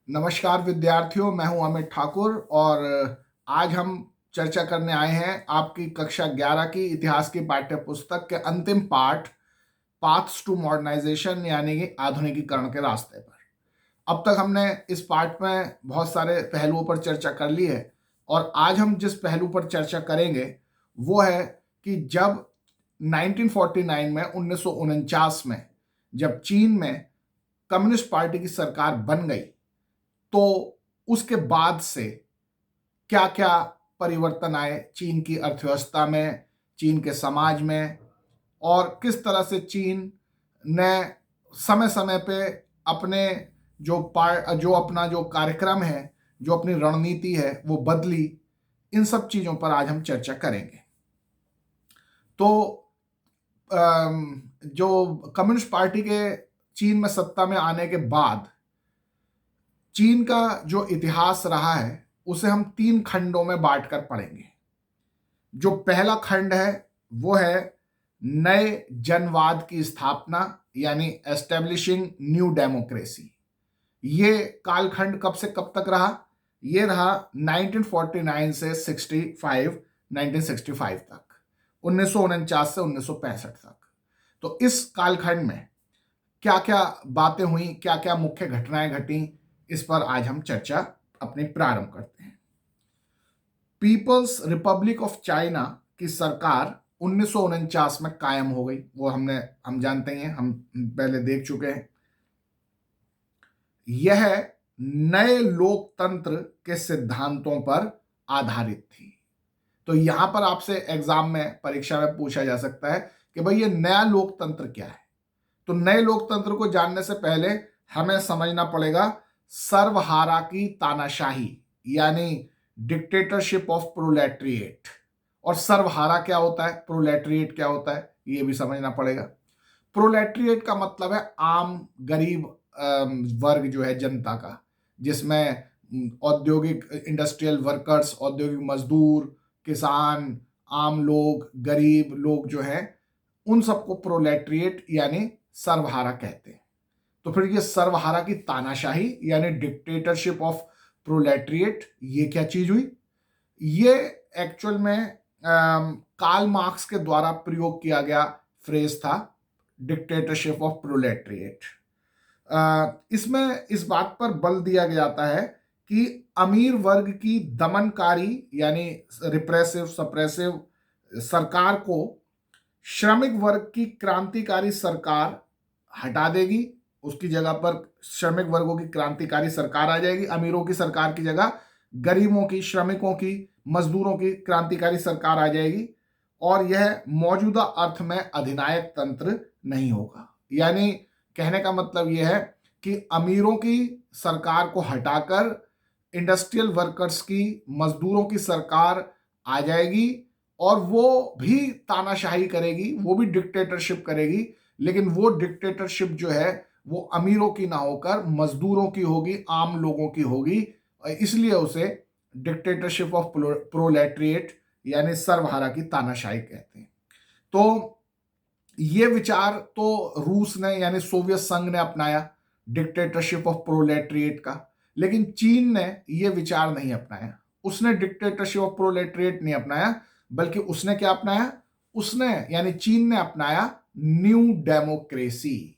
नमस्कार विद्यार्थियों, मैं हूं अमित ठाकुर और आज हम चर्चा करने आए हैं आपकी कक्षा 11 की इतिहास की पाठ्य पुस्तक के अंतिम पाठ पाथ्स टू मॉडर्नाइजेशन यानी कि आधुनिकीकरण के रास्ते पर। अब तक हमने इस पाठ में बहुत सारे पहलुओं पर चर्चा कर ली है और आज हम जिस पहलू पर चर्चा करेंगे वो है कि जब 1949 में 1949 में जब चीन में कम्युनिस्ट पार्टी की सरकार बन गई तो उसके बाद से क्या क्या परिवर्तन आए चीन की अर्थव्यवस्था में, चीन के समाज में, और किस तरह से चीन ने समय समय पे अपने जो अपना जो कार्यक्रम है, जो अपनी रणनीति है वो बदली। इन सब चीजों पर आज हम चर्चा करेंगे। तो जो कम्युनिस्ट पार्टी के चीन में सत्ता में आने के बाद चीन का जो इतिहास रहा है उसे हम 3 खंडों में बांटकर पढ़ेंगे। जो पहला खंड है वो है नए जनवाद की स्थापना यानी एस्टेब्लिशिंग न्यू डेमोक्रेसी। ये कालखंड कब से कब तक रहा? ये रहा 1949 से 1965 तक, 1949 से 1965 तक। तो इस कालखंड में क्या क्या बातें हुई, क्या क्या मुख्य घटनाएं घटी, इस पर आज हम चर्चा अपनी प्रारंभ करते हैं। पीपल्स रिपब्लिक ऑफ चाइना की सरकार 1949 में कायम हो गई। वो हम जानते हैं, हम पहले देख चुके हैं। यह नए लोकतंत्र के सिद्धांतों पर आधारित थी। तो यहां पर आपसे एग्जाम में, परीक्षा में पूछा जा सकता है कि भाई ये नया लोकतंत्र क्या है। तो नए लोकतंत्र को जानने से पहले हमें समझना पड़ेगा सर्वहारा की तानाशाही यानी डिक्टेटरशिप ऑफ प्रोलेटरिएट। और सर्वहारा क्या होता है, प्रोलेटरिएट क्या होता है, ये भी समझना पड़ेगा। प्रोलेटरिएट का मतलब है आम गरीब वर्ग जो है जनता का, जिसमें औद्योगिक इंडस्ट्रियल वर्कर्स, औद्योगिक मजदूर, किसान, आम लोग, गरीब लोग जो हैं, उन सबको प्रोलेटरिएट यानी सर्वहारा कहते हैं। तो फिर ये सर्वहारा की तानाशाही यानी डिक्टेटरशिप ऑफ प्रोलेटरिएट, ये क्या चीज हुई? ये एक्चुअल में कार्ल मार्क्स के द्वारा प्रयोग किया गया फ्रेज था, डिक्टेटरशिप ऑफ प्रोलेटरिएट। इसमें इस बात पर बल दिया जाता है कि अमीर वर्ग की दमनकारी यानी रिप्रेसिव सप्रेसिव सरकार को श्रमिक वर्ग की क्रांतिकारी सरकार हटा देगी। उसकी जगह पर श्रमिक वर्गों की क्रांतिकारी सरकार आ जाएगी। अमीरों की सरकार की जगह गरीबों की, श्रमिकों की, मजदूरों की क्रांतिकारी सरकार आ जाएगी। और यह मौजूदा अर्थ में अधिनायक तंत्र नहीं होगा। यानी कहने का मतलब यह है कि अमीरों की सरकार को हटाकर इंडस्ट्रियल वर्कर्स की, मजदूरों की सरकार आ जाएगी और वो भी तानाशाही करेगी, वो भी डिक्टेटरशिप करेगी। लेकिन वो डिक्टेटरशिप जो है वो अमीरों की ना होकर मजदूरों की होगी, आम लोगों की होगी। इसलिए उसे डिक्टेटरशिप ऑफ प्रोलेटरिएट यानी सर्वहारा की तानाशाही कहते हैं। तो ये विचार तो रूस ने यानी सोवियत संघ ने अपनाया, डिक्टेटरशिप ऑफ प्रोलेटरिएट का। लेकिन चीन ने यह विचार नहीं अपनाया। उसने डिक्टेटरशिप ऑफ प्रोलेटरिएट नहीं अपनाया, बल्कि उसने क्या अपनाया? उसने यानी चीन ने अपनाया न्यू डेमोक्रेसी,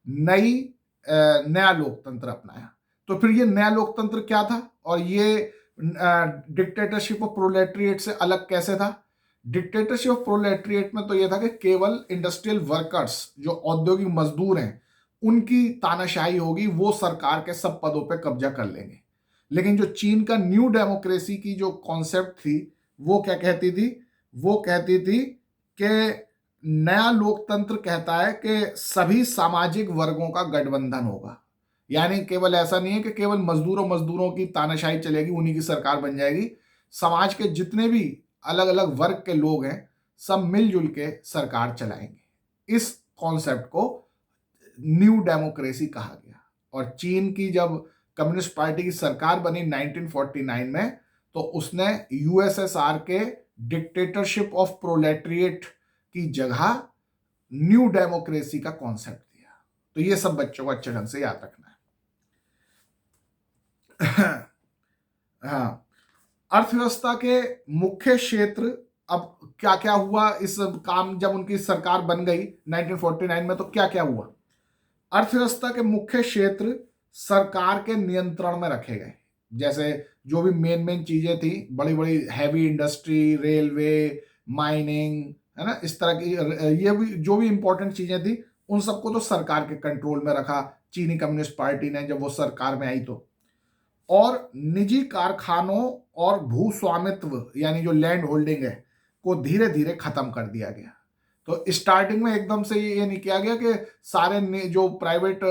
नया लोकतंत्र अपनाया। तो फिर ये नया लोकतंत्र क्या था और ये डिक्टेटरशिप ऑफ प्रोलेटरिएट से अलग कैसे था? डिक्टेटरशिप ऑफ प्रोलेटरिएट में तो यह था कि केवल इंडस्ट्रियल वर्कर्स, जो औद्योगिक मजदूर हैं, उनकी तानाशाही होगी, वो सरकार के सब पदों पे कब्जा कर लेंगे। लेकिन जो चीन का न्यू डेमोक्रेसी की जो कॉन्सेप्ट थी वो क्या कहती थी? वो कहती थी कि नया लोकतंत्र कहता है कि सभी सामाजिक वर्गों का गठबंधन होगा। यानी केवल ऐसा नहीं है कि केवल मजदूरों की तानाशाही चलेगी, उन्हीं की सरकार बन जाएगी। समाज के जितने भी अलग अलग वर्ग के लोग हैं सब मिलजुल के सरकार चलाएंगे। इस कॉन्सेप्ट को न्यू डेमोक्रेसी कहा गया। और चीन की जब कम्युनिस्ट पार्टी की सरकार बनी 1949 में, तो उसने यूएसएसआर के डिक्टेटरशिप ऑफ प्रोलेटरिएट की जगह न्यू डेमोक्रेसी का कॉन्सेप्ट दिया। तो ये सब बच्चों को अच्छे ढंग से याद रखना है। हाँ, अर्थव्यवस्था के मुख्य क्षेत्र, अब क्या क्या हुआ इस काम, जब उनकी सरकार बन गई 1949 में, तो क्या क्या हुआ? अर्थव्यवस्था के मुख्य क्षेत्र सरकार के नियंत्रण में रखे गए। जैसे जो भी मेन मेन चीजें थी, बड़ी बड़ी हैवी इंडस्ट्री, रेलवे, माइनिंग, है ना, इस तरह की ये भी जो भी इंपॉर्टेंट चीजें थी, उन सबको तो सरकार के कंट्रोल में रखा चीनी कम्युनिस्ट पार्टी ने, जब वो सरकार में आई तो। और निजी कारखानों और भू स्वामित्व, यानी जो लैंड होल्डिंग है, को धीरे धीरे खत्म कर दिया गया। तो स्टार्टिंग में एकदम से ये नहीं किया गया कि सारे जो प्राइवेट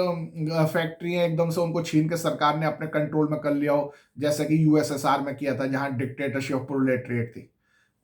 फैक्ट्री हैं एकदम से उनको छीन के सरकार ने अपने कंट्रोल में कर लिया हो, जैसे कि यूएसएसआर में किया था, जहां डिक्टेटरशिप ऑफ प्रोलेटरिएट थी।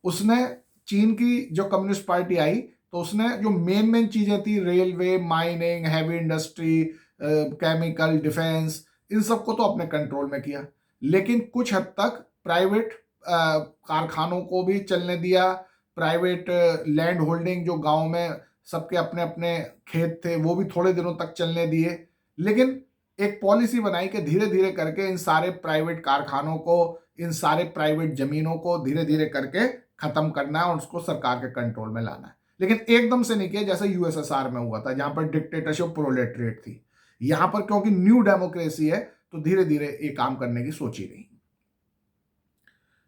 उसने, चीन की जो कम्युनिस्ट पार्टी आई, तो उसने जो मेन मेन चीजें थी, railway, mining, heavy industry, chemical, defence, इन सबको तो अपने कंट्रोल में किया, लेकिन कुछ हद तक प्राइवेट कारखानों को भी चलने दिया। प्राइवेट लैंड होल्डिंग, जो गांव में सबके अपने अपने खेत थे, वो भी थोड़े दिनों तक चलने दिए। लेकिन एक पॉलिसी बनाई कि धीरे धीरे करके इन सारे प्राइवेट कारखानों को, इन सारे प्राइवेट जमीनों को धीरे धीरे करके खत्म करना है और उसको सरकार के कंट्रोल में लाना है। लेकिन एकदम से नहीं किया, जैसे यूएसएसआर में हुआ था, जहां पर डिक्टेटरशिप प्रोलेटरिएट थी। यहां पर क्योंकि न्यू डेमोक्रेसी है, तो धीरे धीरे ये काम करने की सोची गई।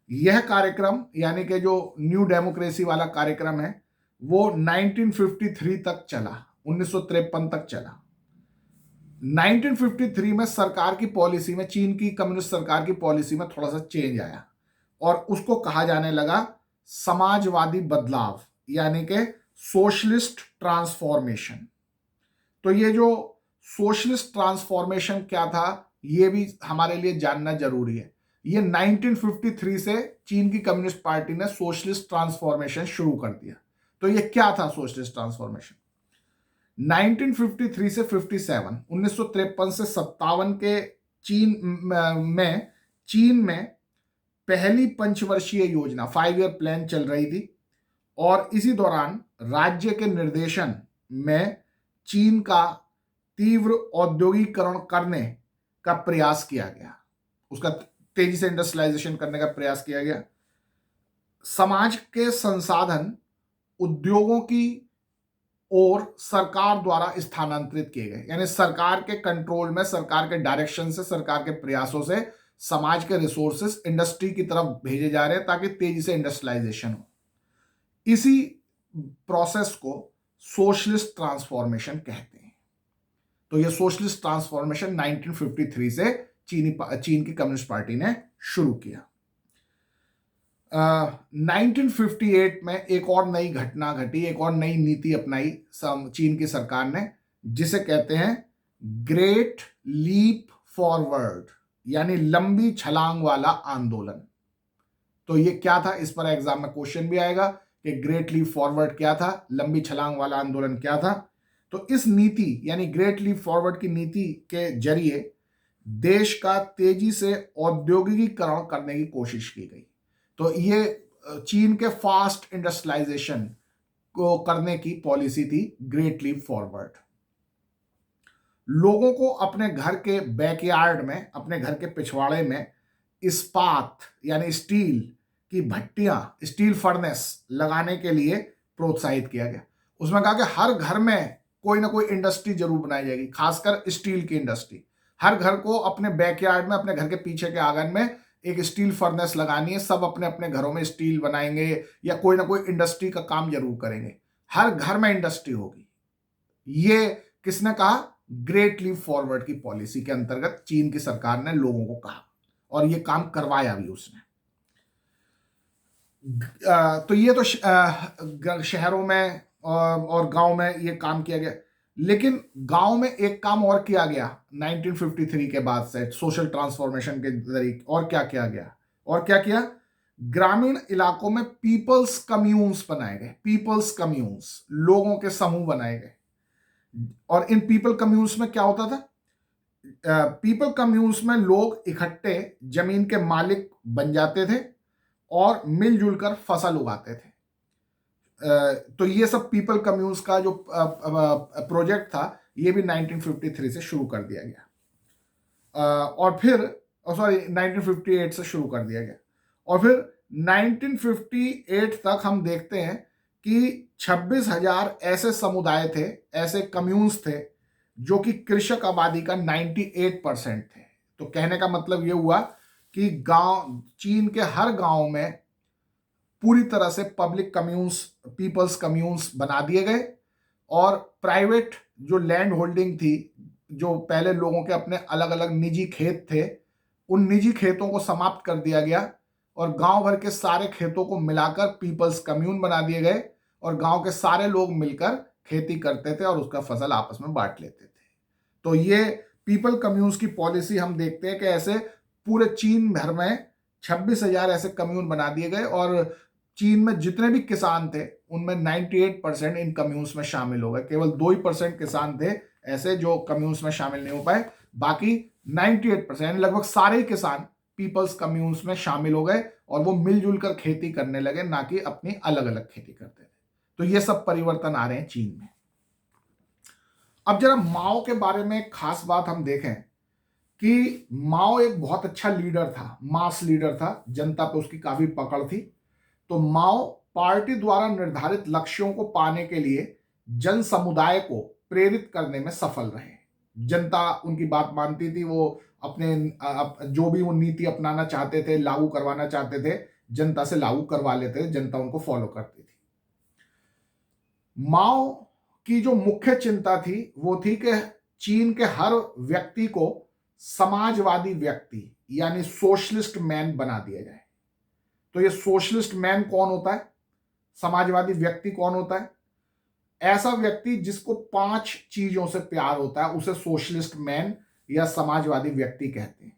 यह कार्यक्रम, यानी कि जो न्यू डेमोक्रेसी वाला कार्यक्रम है, वो 1953 तक चला, 1953 तक चला। 1953 में सरकार की पॉलिसी में, चीन की कम्युनिस्ट सरकार की पॉलिसी में थोड़ा सा चेंज आया, और उसको कहा जाने लगा समाजवादी बदलाव, यानी कि सोशलिस्ट ट्रांसफॉर्मेशन। तो ये जो सोशलिस्ट ट्रांसफॉर्मेशन क्या था, ये भी हमारे लिए जानना जरूरी है। ये 1953 से चीन की कम्युनिस्ट पार्टी ने सोशलिस्ट ट्रांसफॉर्मेशन शुरू कर दिया। तो ये क्या था सोशलिस्ट ट्रांसफॉर्मेशन? 1953 से 57, 1953 से 57 के चीन में पहली पंचवर्षीय योजना, 5 ईयर प्लान चल रही थी, और इसी दौरान राज्य के निर्देशन में चीन का तीव्र औद्योगिकरण करने का प्रयास किया गया, उसका तेजी से इंडस्ट्रियलाइजेशन करने का प्रयास किया गया। समाज के संसाधन उद्योगों की ओर सरकार द्वारा स्थानांतरित किए गए, यानी सरकार के कंट्रोल में, सरकार के डायरेक्शन से, सरकार के प्रयासों से समाज के रिसोर्सेस इंडस्ट्री की तरफ भेजे जा रहे हैं, ताकि तेजी से इंडस्ट्रियलाइजेशन हो। इसी प्रोसेस को सोशलिस्ट ट्रांसफॉर्मेशन कहते हैं। तो यह सोशलिस्ट ट्रांसफॉर्मेशन 1953 से चीन की कम्युनिस्ट पार्टी ने शुरू किया। 1958 में एक और नई घटना घटी, एक और नई नीति अपनाई चीन की सरकार ने, जिसे कहते हैं ग्रेट लीप फॉरवर्ड, यानी लंबी छलांग वाला आंदोलन। तो ये क्या था, इस पर एग्जाम में क्वेश्चन भी आएगा कि ग्रेट लीप फॉरवर्ड क्या था, लंबी छलांग वाला आंदोलन क्या था। तो इस नीति, यानी ग्रेट लीप फॉरवर्ड की नीति के जरिए देश का तेजी से औद्योगिकीकरण करने की कोशिश की गई। तो ये चीन के फास्ट इंडस्ट्रियलाइजेशन को करने की पॉलिसी थी ग्रेट लीप फॉरवर्ड। लोगों को अपने घर के बैकयार्ड में, अपने घर के पिछवाड़े में इस्पात यानी स्टील की भट्टियां, स्टील फर्नेस लगाने के लिए प्रोत्साहित किया गया। उसमें कहा कि हर घर में कोई ना कोई इंडस्ट्री जरूर बनाई जाएगी, खासकर स्टील की इंडस्ट्री। हर घर को अपने बैकयार्ड में, अपने घर के पीछे के आंगन में एक स्टील फर्नेस लगानी है। सब अपने अपने घरों में स्टील बनाएंगे या कोई ना कोई इंडस्ट्री का काम जरूर करेंगे। हर घर में इंडस्ट्री होगी। ये किसने कहा? ग्रेट लीप फॉरवर्ड की पॉलिसी के अंतर्गत चीन की सरकार ने लोगों को कहा, और ये काम करवाया भी उसने। तो ये तो शहरों में और गांव में ये काम किया गया। लेकिन गांव में एक काम और किया गया 1953 के बाद से सोशल ट्रांसफॉर्मेशन के जरिए। और क्या किया गया? और क्या किया? ग्रामीण इलाकों में पीपल्स कम्यून्स बनाए गए। पीपल्स कम्यून्स, लोगों के समूह बनाए गए। और इन पीपल कम्यून्स में क्या होता था? पीपल कम्यून्स में लोग इकट्ठे जमीन के मालिक बन जाते थे और मिलजुल कर फसल उगाते थे। तो ये सब पीपल कम्यून्स का जो प्रोजेक्ट था, ये भी 1953 से शुरू कर दिया गया। और फिर और सॉरी 1958 से शुरू कर दिया गया। और फिर 1958 तक हम देखते हैं कि 26,000 ऐसे समुदाय थे, ऐसे कम्यून्स थे जो कि कृषक आबादी का 98% थे। तो कहने का मतलब यह हुआ कि गांव, चीन के हर गांव में पूरी तरह से पब्लिक कम्यून्स, पीपल्स कम्यून्स बना दिए गए, और प्राइवेट जो लैंड होल्डिंग थी, जो पहले लोगों के अपने अलग अलग निजी खेत थे, उन निजी खेतों को समाप्त कर दिया गया और गांव भर के सारे खेतों को मिलाकर पीपल्स कम्यून बना दिए गए, और गांव के सारे लोग मिलकर खेती करते थे और उसका फसल आपस में बांट लेते थे। तो ये पीपल कम्यून्स की पॉलिसी हम देखते हैं कि ऐसे पूरे चीन भर में 26,000 ऐसे कम्यून बना दिए गए, और चीन में जितने भी किसान थे उनमें 98% इन कम्यून्स में शामिल हो गए। केवल 2% किसान थे ऐसे जो कम्यून्स में शामिल नहीं हो पाए, बाकी 98% लगभग सारे ही किसान पीपल्स कम्यून्स में शामिल हो गए और वो मिलजुल कर खेती करने लगे, ना कि अपनी अलग अलग खेती करते थे। तो ये सब परिवर्तन आ रहे हैं चीन में। अब जरा माओ के बारे में एक खास बात हम देखें कि माओ एक बहुत अच्छा लीडर था, मास लीडर था, जनता पे उसकी काफी पकड़ थी। तो माओ पार्टी द्वारा निर्धारित लक्ष्यों को पाने के लिए जन समुदाय को प्रेरित करने में सफल रहे। जनता उनकी बात मानती थी, वो अपने जो भी वो नीति अपनाना चाहते थे, लागू करवाना चाहते थे, जनता से लागू करवा लेते थे, जनता उनको फॉलो करती थी। माओ की जो मुख्य चिंता थी वो थी कि चीन के हर व्यक्ति को समाजवादी व्यक्ति यानी सोशलिस्ट मैन बना दिया जाए। तो ये सोशलिस्ट मैन कौन होता है, समाजवादी व्यक्ति कौन होता है? ऐसा व्यक्ति जिसको 5 चीजों से प्यार होता है उसे सोशलिस्ट मैन या समाजवादी व्यक्ति कहते हैं।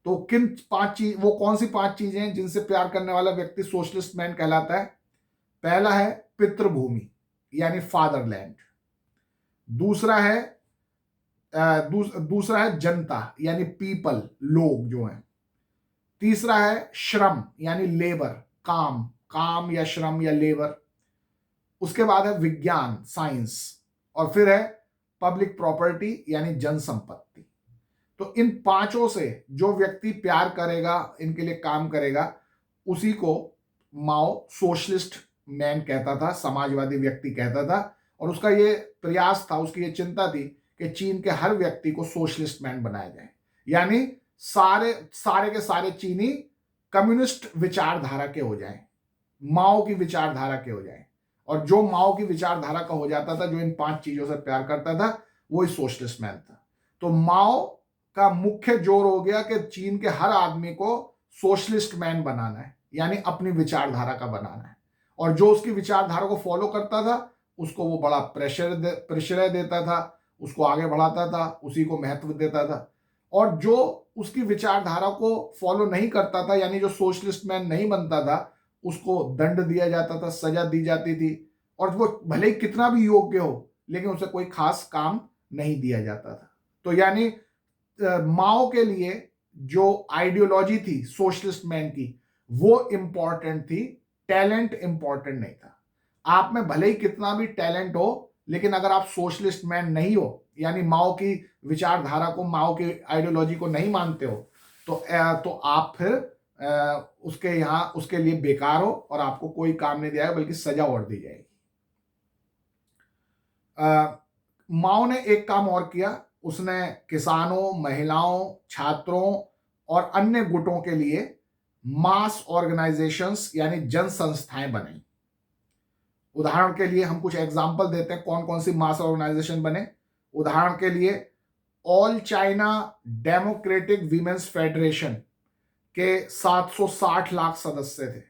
तो किन 5 चीज, वो कौन सी 5 चीजें हैं जिनसे प्यार करने वाला व्यक्ति सोशलिस्ट मैन कहलाता है? पहला है पितृभूमि यानी फादरलैंड। दूसरा है दूसरा है जनता यानी पीपल, लोग जो हैं। तीसरा है श्रम यानी लेबर, काम, काम या श्रम या लेबर। उसके बाद है विज्ञान, साइंस, और फिर है पब्लिक प्रॉपर्टी यानी जन संपत्ति। तो इन 5 से जो व्यक्ति प्यार करेगा, इनके लिए काम करेगा, उसी को माओ सोशलिस्ट मैन कहता था, समाजवादी व्यक्ति कहता था। और उसका ये प्रयास था, उसकी ये चिंता थी कि चीन के हर व्यक्ति को सोशलिस्ट मैन बनाया जाए, यानी सारे सारे के सारे चीनी कम्युनिस्ट विचारधारा के हो जाएं, माओ की विचारधारा के हो जाएं। और जो माओ की विचारधारा का हो जाता था, जो इन 5 चीजों से प्यार करता था, वो ही सोशलिस्ट मैन था। तो माओ का मुख्य जोर हो गया कि चीन के हर आदमी को सोशलिस्ट मैन बनाना है, यानी अपनी विचारधारा का बनाना है। और जो उसकी विचारधारा को फॉलो करता था उसको वो बड़ा प्रेशर देता था, उसको आगे बढ़ाता था, उसी को महत्व देता था। और जो उसकी विचारधारा को फॉलो नहीं करता था, यानी जो सोशलिस्ट मैन नहीं बनता था, उसको दंड दिया जाता था, सजा दी जाती थी, और वो भले ही कितना भी योग्य हो लेकिन उसे कोई खास काम नहीं दिया जाता था। तो यानी माओ के लिए जो आइडियोलॉजी थी सोशलिस्ट मैन की, वो इंपॉर्टेंट थी, टैलेंट इंपॉर्टेंट नहीं था। आप में भले ही कितना भी टैलेंट हो, लेकिन अगर आप सोशलिस्ट मैन नहीं हो, यानी माओ की विचारधारा को, माओ की आइडियोलॉजी को नहीं मानते हो, तो आप फिर उसके यहां उसके लिए बेकार हो और आपको कोई काम नहीं दिया जाएगा, बल्कि सजा और दी जाएगी। माओ ने एक काम और किया, उसने किसानों, महिलाओं, छात्रों और अन्य गुटों के लिए मास ऑर्गेनाइजेशंस यानी जन संस्थाएं बनाई। उदाहरण के लिए हम कुछ एग्जाम्पल देते हैं कौन कौन सी मास ऑर्गेनाइजेशन बने। उदाहरण के लिए all China democratic women's federation के 760 लाख सदस्य थे,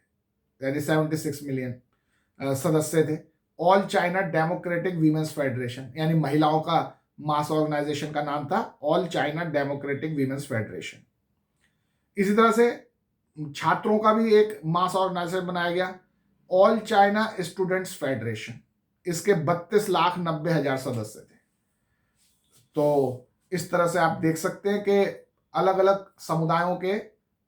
यानी 76 मिलियन सदस्य थे। All China democratic women's federation यानी महिलाओं का मास ऑर्गेनाइजेशन का नाम था all China democratic women's federation. इसी तरह से छात्रों का भी एक मास ऑर्गेनाइजेशन बनाया गया, ऑल चाइना स्टूडेंट्स फेडरेशन। इसके 32,90,000 सदस्य थे। तो इस तरह से आप देख सकते हैं कि अलग अलग समुदायों के,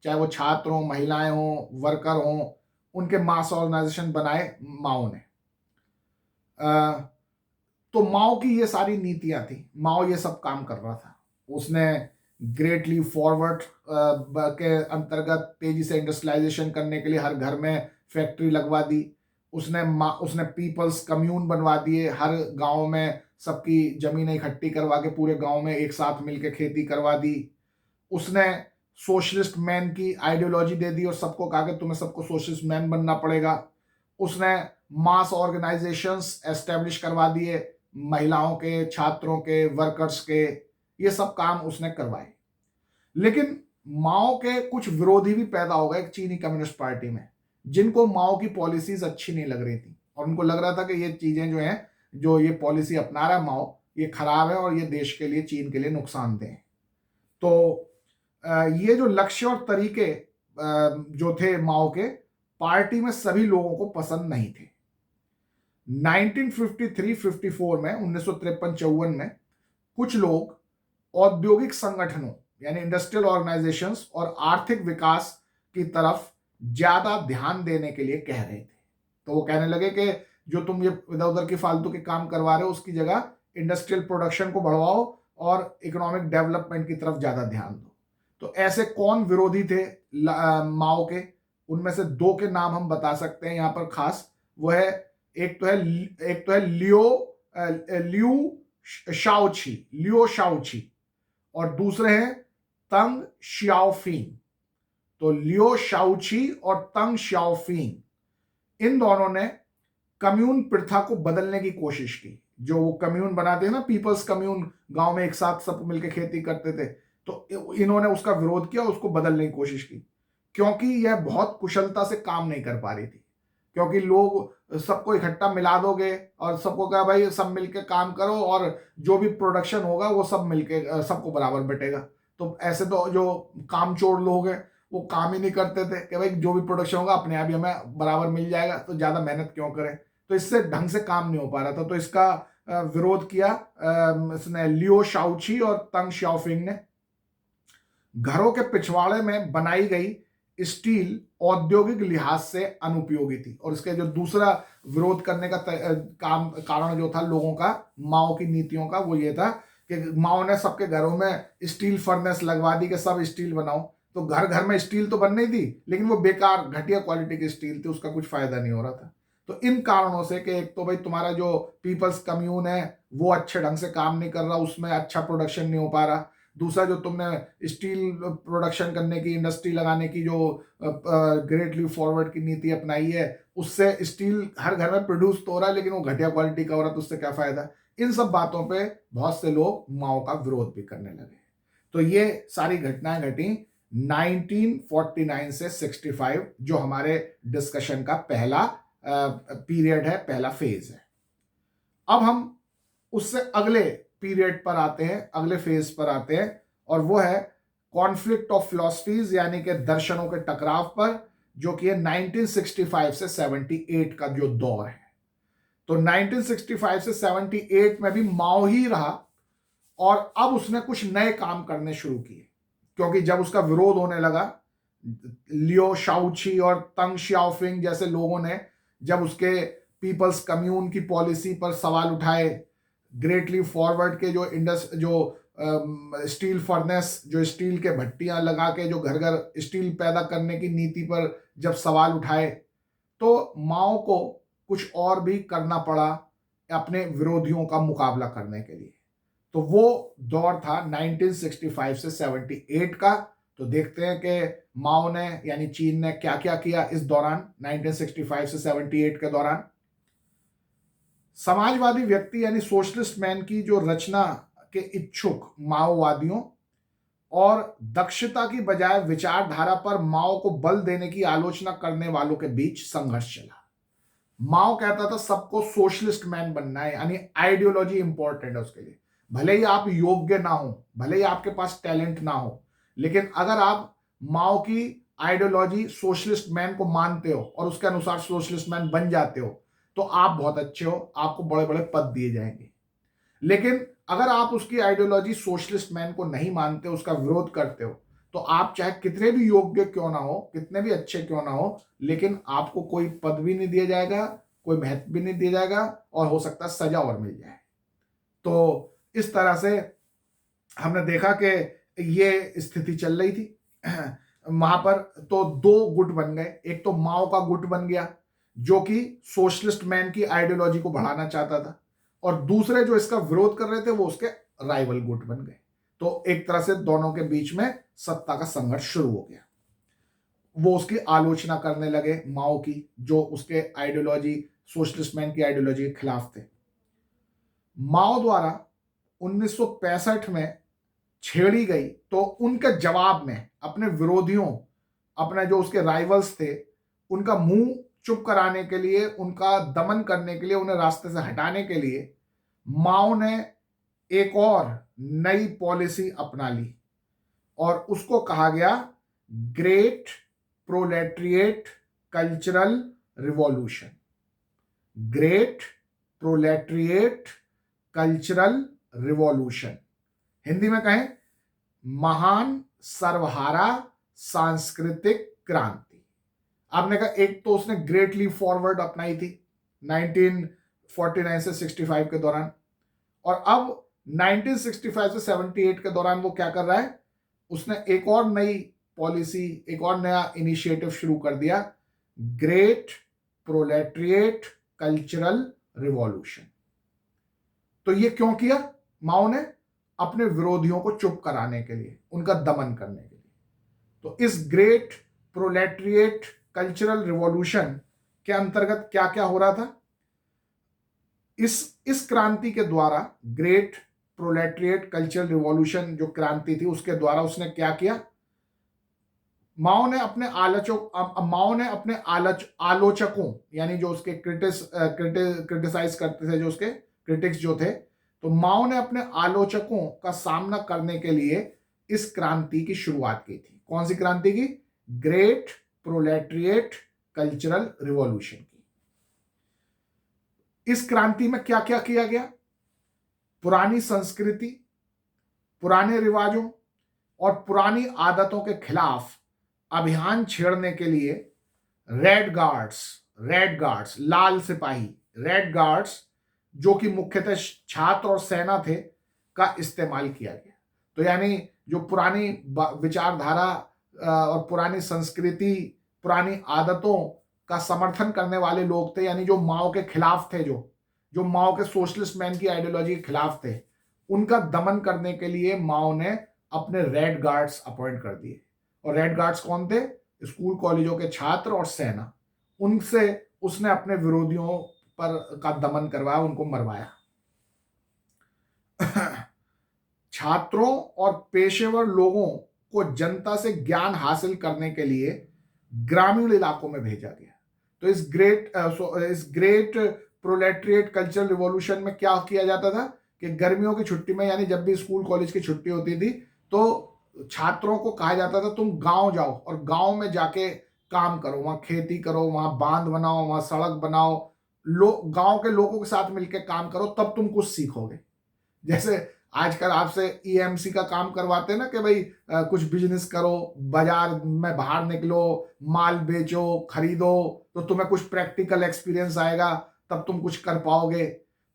चाहे वो छात्र हों, महिलाएं हों, वर्कर हों, उनके मास ऑर्गेनाइजेशन बनाए माओ ने। तो माओ की ये सारी नीतियां थी, माओ ये सब काम कर रहा था। उसने ग्रेट लीप फॉरवर्ड के अंतर्गत तेजी से इंडस्ट्रियलाइजेशन करने के लिए हर घर में फैक्ट्री लगवा दी। उसने पीपल्स कम्यून बनवा दिए, हर गांव में सबकी जमीनें इकट्ठी करवा के पूरे गांव में एक साथ मिलकर खेती करवा दी। उसने सोशलिस्ट मैन की आइडियोलॉजी दे दी और सबको कहा कि तुम्हें सबको सोशलिस्ट मैन बनना पड़ेगा। उसने मास ऑर्गेनाइजेशंस एस्टेब्लिश करवा दिए, महिलाओं के, छात्रों के, वर्कर्स के, ये सब काम उसने करवाए। लेकिन माओ के कुछ विरोधी भी पैदा हो गए चीनी कम्युनिस्ट पार्टी में, जिनको माओ की पॉलिसीज अच्छी नहीं लग रही थी और उनको लग रहा था कि ये चीजें जो हैं, जो ये पॉलिसी अपना रहा है माओ, ये खराब है और ये देश के लिए, चीन के लिए नुकसानदेह है। तो ये जो लक्ष्य और तरीके जो थे माओ के, पार्टी में सभी लोगों को पसंद नहीं थे। 1953-54 में, 1953-54 में कुछ लोग औद्योगिक संगठनों यानी इंडस्ट्रियल ऑर्गेनाइजेशंस और आर्थिक विकास की तरफ ज्यादा ध्यान देने के लिए कह रहे थे। तो वो कहने लगे कि जो तुम ये इधर उधर की फालतू के काम करवा रहे हो, उसकी जगह इंडस्ट्रियल प्रोडक्शन को बढ़वाओ और इकोनॉमिक डेवलपमेंट की तरफ ज्यादा ध्यान दो। तो ऐसे कौन विरोधी थे माओ के? उनमें से दो के नाम हम बता सकते हैं यहां पर खास। वो है, एक तो है लियो शाओची और दूसरे हैं तंग श्याओफिंग। तो लियो शाओची और तंग श्याओफिंग, इन दोनों ने कम्यून प्रथा को बदलने की कोशिश की। जो वो कम्यून बनाते हैं ना, पीपल्स कम्यून, गांव में एक साथ सब मिलकर खेती करते थे, तो इन्होंने उसका विरोध किया, उसको बदलने की कोशिश की, क्योंकि यह बहुत कुशलता से काम नहीं कर पा रही थी। क्योंकि लोग सबको इकट्ठा मिला दोगे और सबको कहा भाई सब मिलके काम करो और जो भी प्रोडक्शन होगा वो सब मिलके सबको बराबर बटेगा। तो ऐसे तो जो कामचोर लोग हैं वो काम ही नहीं करते थे कि भाई जो भी प्रोडक्शन होगा अपने आप ही हमें बराबर मिल जाएगा, तो ज्यादा मेहनत क्यों करें। तो इससे ढंग से काम नहीं हो पा रहा था। तो इसका विरोध किया इसने, लियो शाओची और तंग श्याओफिंग ने। घरों के पिछवाड़े में बनाई गई स्टील औद्योगिक लिहाज से अनुपयोगी थी। और इसके जो दूसरा विरोध करने का कारण जो था लोगों का, माओ की नीतियों का, वो ये था कि माओ ने सबके घरों में स्टील फर्नेस लगवा दी कि सब स्टील बनाओ। तो घर घर में स्टील तो बन नहीं थी, लेकिन वो बेकार घटिया क्वालिटी की स्टील थी, उसका कुछ फायदा नहीं हो रहा था। तो इन कारणों से कि एक तो भाई तुम्हारा जो पीपल्स कम्यून है वो अच्छे ढंग से काम नहीं कर रहा, उसमें अच्छा प्रोडक्शन नहीं हो पा रहा। दूसरा, जो तुमने स्टील प्रोडक्शन करने की, इंडस्ट्री लगाने की जो ग्रेट लीप फॉरवर्ड की नीति अपनाई है, उससे स्टील हर घर में प्रोड्यूस तो हो रहा है लेकिन वो घटिया क्वालिटी का हो रहा है, तो उससे क्या फायदा। इन सब बातों पे बहुत से लोग माओ का विरोध भी करने लगे। तो ये सारी घटनाएं घटी 1949 से 65, जो हमारे डिस्कशन का पहला पीरियड है, पहला फेज है। अब हम उससे अगले पीरियड पर आते हैं, अगले फेज पर आते हैं, और वो है कॉन्फ्लिक्ट ऑफ फिलॉसफीज यानी कि दर्शनों के टकराव पर, जो कि है 1965 से 78 का जो दौर है। तो 1965 से 78 में भी माओ ही रहा, और अब उसने कुछ नए काम करने शुरू किए, क्योंकि जब उसका विरोध होने लगा, लियो शाओची और तंग श्याओफिंग जैसे लोगों ने जब उसके पीपल्स कम्यून की पॉलिसी पर सवाल उठाए, ग्रेट लीप फॉरवर्ड के जो स्टील फर्नेस, जो स्टील के भट्टियां लगा के जो घर घर स्टील पैदा करने की नीति पर जब सवाल उठाए, तो माओ को कुछ और भी करना पड़ा अपने विरोधियों का मुकाबला करने के लिए। तो वो दौर था 1965 से 78 का। तो देखते हैं कि माओ ने यानी चीन ने क्या क्या किया इस दौरान, 1965 से 78 के दौरान। समाजवादी व्यक्ति यानी सोशलिस्ट मैन की जो रचना के इच्छुक माओवादियों और दक्षता की बजाय विचारधारा पर माओ को बल देने की आलोचना करने वालों के बीच संघर्ष चला। माओ कहता था सबको सोशलिस्ट मैन बनना है, यानी आइडियोलॉजी इंपॉर्टेंट है उसके लिए। भले ही आप योग्य ना हो, भले ही आपके पास टैलेंट ना हो, लेकिन अगर आप माओ की आइडियोलॉजी सोशलिस्ट मैन को मानते हो और उसके अनुसार सोशलिस्ट मैन बन जाते हो, तो आप बहुत अच्छे हो, आपको बड़े बड़े पद दिए जाएंगे। लेकिन अगर आप उसकी आइडियोलॉजी सोशलिस्ट मैन को नहीं मानते, उसका विरोध करते हो, तो आप चाहे कितने भी योग्य क्यों ना हो, कितने भी अच्छे क्यों ना हो, लेकिन आपको कोई पद भी नहीं दिया जाएगा, कोई महत्व भी नहीं दिया जाएगा, और हो सकता है सजा और मिल जाए। तो इस तरह से हमने देखा कि ये स्थिति चल रही थी। वहां पर तो दो गुट बन गए, एक तो माओ का गुट बन गया जो कि सोशलिस्ट मैन की आइडियोलॉजी को बढ़ाना चाहता था, और दूसरे जो इसका विरोध कर रहे थे वो उसके राइवल गुट बन गए। तो एक तरह से दोनों के बीच में सत्ता का संघर्ष शुरू हो गया। वो उसकी आलोचना करने लगे माओ की, जो उसके आइडियोलॉजी, सोशलिस्ट मैन की आइडियोलॉजी के खिलाफ थे। माओ द्वारा 1965 में छेड़ी गई तो उनके जवाब में अपने विरोधियों, अपने जो उसके राइवल्स थे, उनका मुंह चुप कराने के लिए, उनका दमन करने के लिए, उन्हें रास्ते से हटाने के लिए माओ ने एक और नई पॉलिसी अपना ली और उसको कहा गया great proletariat cultural revolution. Great proletariat cultural revolution, Hindi में कहें महान सर्वहारा सांस्कृतिक क्रांति। आपने कहा एक तो उसने ग्रेट लीप फॉरवर्ड अपनाई थी 1949 से 65 के दौरान, और अब 1965 से 78 के दौरान वो क्या कर रहा है, उसने एक और नई पॉलिसी, एक और नया इनिशिएटिव शुरू कर दिया, ग्रेट प्रोलेटरिएट कल्चरल रिवॉल्यूशन। तो ये क्यों किया माओ ने? अपने विरोधियों को चुप कराने के लिए, उनका दमन करने के लिए। तो इस ग्रेट प्रोलेटरिएट कल्चरल रिवॉल्यूशन के अंतर्गत क्या क्या हो रहा था? इस क्रांति के द्वारा, ग्रेट प्रोलेटरिएट कल्चरल रिवॉल्यूशन जो क्रांति थी उसके द्वारा उसने क्या किया, माओ ने अपने आलोचकों, यानी जो उसके क्रिटिसाइज करते थे, जो उसके क्रिटिक्स जो थे, तो माओ ने अपने आलोचकों का सामना करने के लिए इस क्रांति की शुरुआत की थी। कौन सी क्रांति की? ग्रेट प्रोलेटरिएट कल्चरल रिवॉल्यूशन की। इस क्रांति में क्या क्या किया गया? पुरानी संस्कृति, पुराने रिवाजों और पुरानी आदतों के खिलाफ अभियान छेड़ने के लिए रेड गार्ड्स, लाल सिपाही, रेड गार्ड्स, जो कि मुख्यतः छात्र और सेना थे, का इस्तेमाल किया गया। तो यानी जो पुरानी विचारधारा और पुरानी संस्कृति, पुरानी आदतों का समर्थन करने वाले लोग थे, यानी जो माओ के खिलाफ थे, जो माओ के सोशलिस्ट मैन की आइडियोलॉजी के खिलाफ थे, उनका दमन करने के लिए माओ ने अपने रेड गार्ड्स अपॉइंट कर दिए। और रेड गार्ड्स कौन थे? स्कूल कॉलेजों के छात्र और सेना। उनसे उसने अपने विरोधियों पर का दमन करवाया, उनको मरवाया। छात्रों और पेशेवर लोगों को जनता से ज्ञान हासिल करने के लिए ग्रामीण इलाकों में भेजा गया। तो इस ग्रेट प्रोलेटरिएट कल्चरल रिवॉल्यूशन में क्या किया जाता था कि गर्मियों की छुट्टी में, यानी जब भी स्कूल कॉलेज की छुट्टी होती थी, तो छात्रों को कहा जाता था तुम गांव जाओ और गांव में जाके काम करो, वहां खेती करो, वहां बांध बनाओ, वहां सड़क बनाओ, गांव के लोगों के साथ मिलकर काम करो, तब तुम कुछ सीखोगे। जैसे आजकल आपसे ईएमसी का काम करवाते हैं ना कि भाई कुछ बिजनेस करो, बाजार में बाहर निकलो, माल बेचो, खरीदो, तो तुम्हें कुछ प्रैक्टिकल एक्सपीरियंस आएगा, तब तुम कुछ कर पाओगे।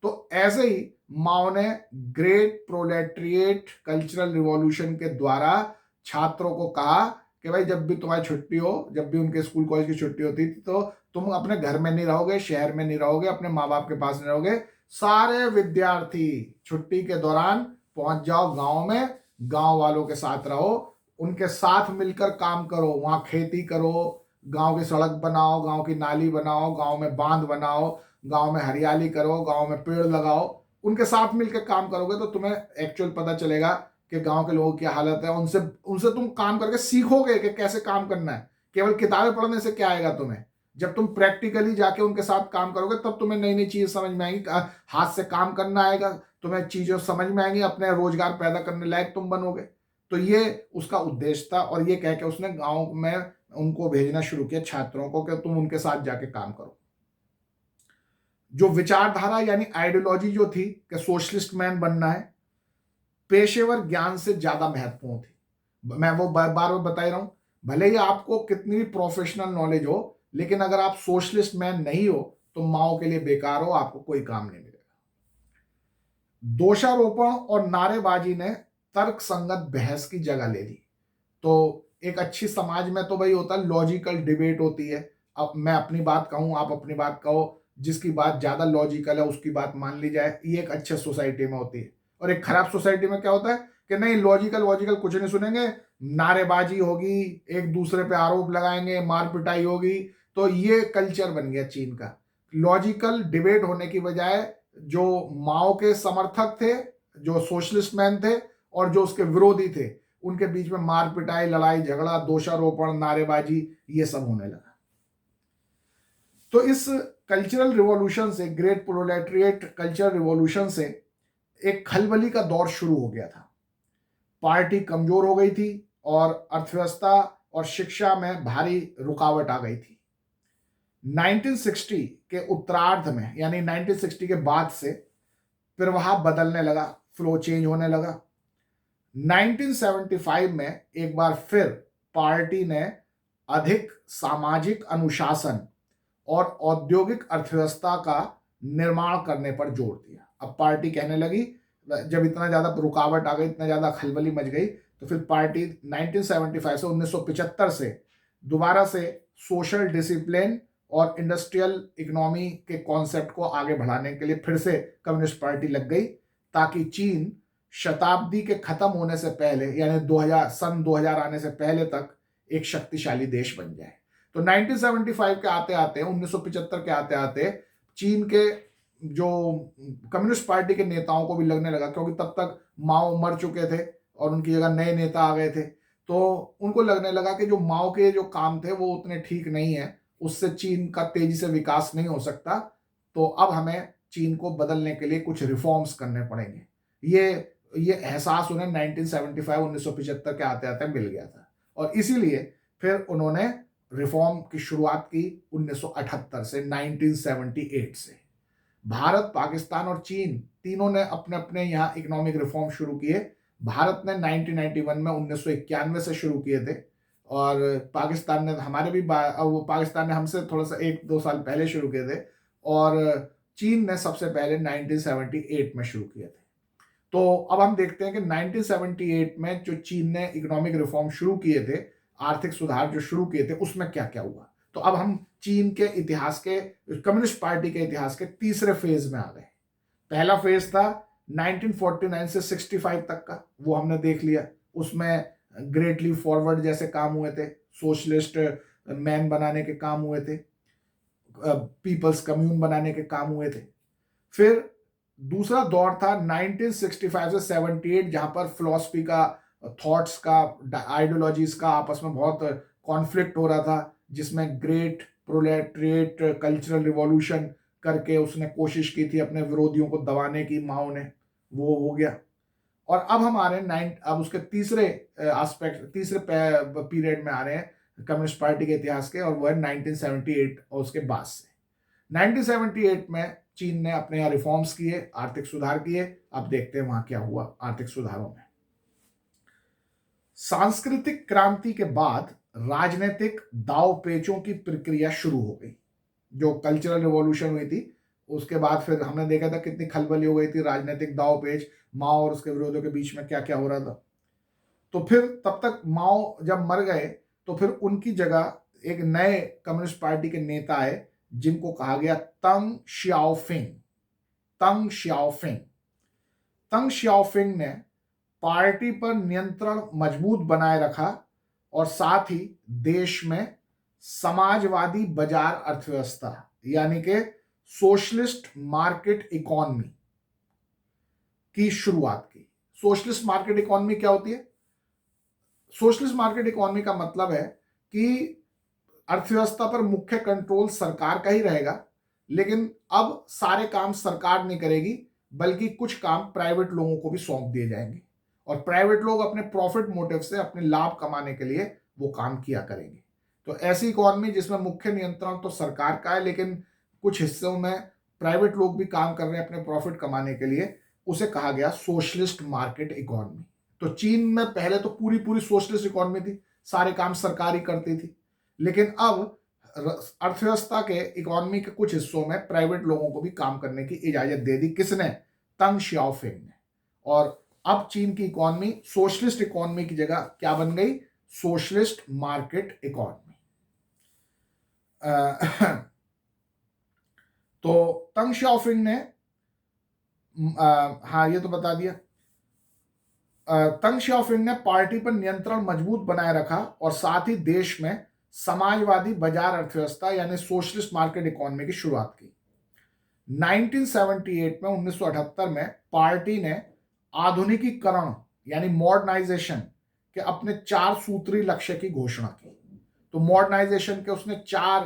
तो ऐसे ही माओ ने ग्रेट प्रोलेटरिएट कल्चरल रिवॉल्यूशन के द्वारा छात्रों को कहा कि भाई जब भी तुम्हारी छुट्टी हो, जब भी उनके स्कूल कॉलेज की छुट्टी होती थी, तो तुम अपने घर में नहीं रहोगे, शहर में नहीं रहोगे, अपने माँ बाप के पास नहीं रहोगे, सारे विद्यार्थी छुट्टी के दौरान पहुंच जाओ गांव में, गांव वालों के साथ रहो, उनके साथ मिलकर काम करो, वहां खेती करो, गांव की सड़क बनाओ, गांव की नाली बनाओ, गांव में बांध बनाओ, गांव में हरियाली करो, गांव में पेड़ लगाओ। उनके साथ मिलकर काम करोगे तो तुम्हें एक्चुअल पता चलेगा कि गांव के लोगों की हालत है। उनसे तुम काम करके सीखोगे कि कैसे काम करना है। केवल किताबें पढ़ने से क्या आएगा तुम्हें? जब तुम प्रैक्टिकली जाके उनके साथ काम करोगे तब तुम्हें नई नई चीज समझ में आएंगी, हाथ से काम करना आएगा, तुम्हें चीजें समझ में आएंगी, अपने रोजगार पैदा करने लायक तुम बनोगे। तो ये उसका उद्देश्य था, और ये कह के उसने गांव में उनको भेजना शुरू किया, छात्रों को, कि तुम उनके साथ जाके काम करो। जो विचारधारा यानी आइडियोलॉजी जो थी कि सोशलिस्ट मैन बनना है, पेशेवर ज्ञान से ज्यादा महत्वपूर्ण थी। मैं वो बार बार बता ही रहा हूं, भले ही आपको कितनी भी प्रोफेशनल नॉलेज हो, लेकिन अगर आप सोशलिस्ट मैन नहीं हो तो माओ के लिए बेकार हो, आपको कोई काम नहीं मिलेगा। दोषारोपण और नारेबाजी ने तर्क संगत बहस की जगह ले ली। तो एक अच्छी समाज में तो भाई होता है लॉजिकल डिबेट होती है। अब मैं अपनी बात कहूँ, आप अपनी बात कहो, जिसकी बात ज्यादा लॉजिकल है उसकी बात मान ली जाए, ये एक अच्छे सोसाइटी में होती है। और एक खराब सोसाइटी में क्या होता है कि नहीं, लॉजिकल वॉजिकल कुछ नहीं सुनेंगे, नारेबाजी होगी, एक दूसरे पे आरोप लगाएंगे, मार पिटाई होगी। तो ये कल्चर बन गया चीन का। लॉजिकल डिबेट होने की बजाय जो माओ के समर्थक थे, जो सोशलिस्ट मैन थे, और जो उसके विरोधी थे, उनके बीच में मार पिटाई, लड़ाई झगड़ा, दोषारोपण, नारेबाजी, ये सब होने लगा। तो इस कल्चरल रिवॉल्यूशन से, ग्रेट प्रोलेटरिएट कल्चरल रिवॉल्यूशन से एक खलबली का दौर शुरू हो गया था। पार्टी कमजोर हो गई थी और अर्थव्यवस्था और शिक्षा में भारी रुकावट आ गई थी। 1960 के उत्तरार्ध में, यानी 1960 के बाद से प्रवाह बदलने लगा, फ्लो चेंज होने लगा। 1975 में एक बार फिर पार्टी ने अधिक सामाजिक अनुशासन और औद्योगिक अर्थव्यवस्था का निर्माण करने पर जोर दिया। अब पार्टी कहने लगी, जब इतना ज्यादा रुकावट आ गई, इतना ज्यादा खलबली मच गई, तो फिर पार्टी 1975 से 1975 से दोबारा से सोशल डिसिप्लिन और इंडस्ट्रियल इकोनॉमी के कॉन्सेप्ट को आगे बढ़ाने के लिए फिर से कम्युनिस्ट पार्टी लग गई, ताकि चीन शताब्दी के खत्म होने से पहले, यानी 2000 आने से पहले तक एक शक्तिशाली देश बन जाए। तो 1975 के आते आते, 1975 के आते आते चीन के जो कम्युनिस्ट पार्टी के नेताओं को भी लगने लगा, क्योंकि तब तक माओ मर चुके थे और उनकी जगह नए नेता आ गए थे, तो उनको लगने लगा कि जो माओ के जो काम थे वो उतने ठीक नहीं है, उससे चीन का तेजी से विकास नहीं हो सकता। तो अब हमें चीन को बदलने के लिए कुछ रिफॉर्म्स करने पड़ेंगे। ये एहसास उन्हें 1975 1975 के आते आते मिल गया था, और इसीलिए फिर उन्होंने रिफॉर्म की शुरुआत की 1978 से, 1978 से। भारत, पाकिस्तान और चीन तीनों ने अपने अपने यहाँ इकोनॉमिक रिफॉर्म शुरू किए। भारत ने 1991 में 1991 से शुरू किए थे, और पाकिस्तान ने पाकिस्तान ने हमसे थोड़ा सा 1-2 साल पहले शुरू किए थे, और चीन ने सबसे पहले 1978 में शुरू किए थे। तो अब हम देखते हैं कि 1978 में जो चीन ने इकोनॉमिक रिफॉर्म शुरू किए थे, आर्थिक सुधार जो शुरू किए थे, उसमें क्या क्या हुआ। तो अब हम चीन के इतिहास के, कम्युनिस्ट पार्टी के इतिहास के तीसरे फेज में आ गए। पहला फेज था 1949 से 65 तक का, वो हमने देख लिया। उसमें ग्रेट लीप फॉरवर्ड जैसे काम हुए थे, सोशलिस्ट मैन बनाने के काम हुए थे, पीपल्स कम्यून बनाने के काम हुए थे। फिर दूसरा दौर था 1965 से 78, जहां पर फिलॉसफी का, थॉट्स का, आइडियोलॉजीज का आपस में बहुत कॉन्फ्लिक्ट हो रहा था, जिसमें ग्रेट प्रोलेटरिएट कल्चरल रिवॉल्यूशन करके उसने कोशिश की थी अपने विरोधियों को दबाने की, माओ ने, वो हो गया। और अब हम आ रहे हैं अब उसके तीसरे एस्पेक्ट, तीसरे पीरियड में आ रहे हैं कम्युनिस्ट पार्टी के इतिहास के, और वो है 1978 और उसके बाद से। 1978 में चीन ने अपने यहाँ रिफॉर्म्स किए, आर्थिक सुधार किए। अब देखते हैं वहां क्या हुआ आर्थिक सुधारों में। सांस्कृतिक क्रांति के बाद राजनीतिक दाव पेचों की प्रक्रिया शुरू हो गई। जो कल्चरल रिवॉल्यूशन हुई थी, उसके बाद फिर हमने देखा था कितनी खलबली हो गई थी, राजनीतिक दाव पेच, माओ और उसके विरोधियों के बीच में क्या क्या हो रहा था। तो फिर तब तक माओ जब मर गए, तो फिर उनकी जगह एक नए कम्युनिस्ट पार्टी के नेता आए, जिनको कहा गया तंग श्याओफिंग। तंग श्याओफिंग तंग श्याओफिंग ने पार्टी पर नियंत्रण मजबूत बनाए रखा, और साथ ही देश में समाजवादी बाजार अर्थव्यवस्था, यानी कि सोशलिस्ट मार्केट इकोनॉमी की शुरुआत की। सोशलिस्ट मार्केट इकोनॉमी क्या होती है? सोशलिस्ट मार्केट इकोनॉमी का मतलब है कि अर्थव्यवस्था पर मुख्य कंट्रोल सरकार का ही रहेगा, लेकिन अब सारे काम सरकार नहीं करेगी, बल्कि कुछ काम प्राइवेट लोगों को भी सौंप दिए जाएंगे, और प्राइवेट लोग अपने प्रॉफिट मोटिव से, अपने लाभ कमाने के लिए वो काम किया करेंगे। तो ऐसी इकोनॉमी जिसमें मुख्य नियंत्रण तो सरकार का है, लेकिन कुछ हिस्सों में प्राइवेट लोग भी काम कर रहे हैं अपने प्रॉफिट कमाने के लिए, उसे कहा गया सोशलिस्ट मार्केट इकोनॉमी। तो चीन में पहले तो पूरी पूरी सोशलिस्ट इकोनॉमी थी, सारे काम सरकार ही करती थी, लेकिन अब अर्थव्यवस्था के, इकोनॉमी के कुछ हिस्सों में प्राइवेट लोगों को भी काम करने की इजाजत दे दी। किसने? तंग श्याओफिंग ने। और अब चीन की इकोनॉमी सोशलिस्ट इकोनॉमी की जगह क्या बन गई? Socialist market economy. तो तंग शाओपिंग ने हाँ ये तो बता दिया। तंग शाओपिंग ने पार्टी पर नियंत्रण मजबूत बनाए रखा और साथ ही देश में समाजवादी बाजार अर्थव्यवस्था यानी सोशलिस्ट मार्केट इकोनॉमी की शुरुआत की। 1978 में 1978 में पार्टी ने आधुनिकीकरण यानी मॉडर्नाइजेशन के अपने 4 सूत्री लक्ष्य की घोषणा की। तो मॉडर्नाइजेशन के उसने 4